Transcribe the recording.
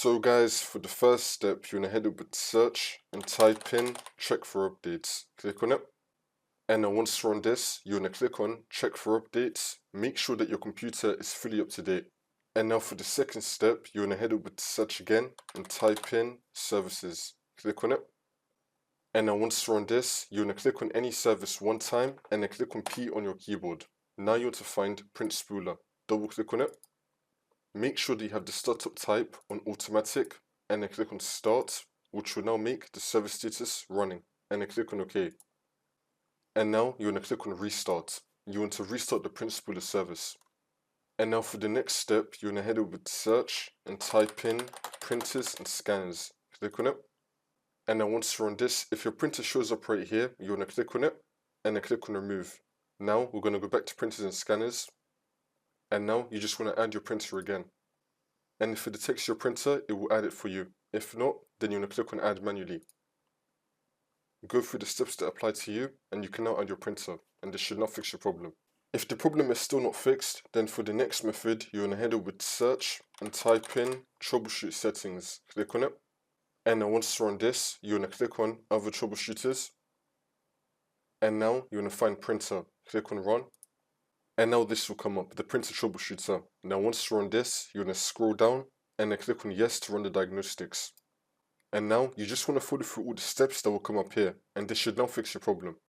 So guys, for the first step, you're going to head over to search and type in check for updates. Click on it. And then once you're on this, you're going to click on check for updates. Make sure that your computer is fully up to date. And now for the second step, you're going to head over to search again and type in services. Click on it. And then once you're on this, you're going to click on any service one time and then click on P on your keyboard. Now you're to find print spooler. Double click on it. Make sure that you have the startup type on automatic and then click on start, which will now make the service status running, and then click on OK. And now you're going to click on restart. You want to restart the print spooler service. And now for the next step, you're going to head over to search and type in printers and scanners. Click on it. And then once you're on this, if your printer shows up right here, you're going to click on it and then click on remove. Now we're going to go back to printers and scanners. And now you just want to add your printer again. And if it detects your printer, it will add it for you. If not, then you're going to click on add manually. Go through the steps that apply to you, and you can now add your printer, and this should not fix your problem. If the problem is still not fixed, then for the next method, you're going to head over to search and type in troubleshoot settings. Click on it. And then once you're on this, you're going to click on other troubleshooters. And now you're going to find printer. Click on run. And now this will come up, the printer troubleshooter. Now once you're on this, you're going to scroll down and then click on yes to run the diagnostics. And now you just want to follow through all the steps that will come up here, and this should now fix your problem.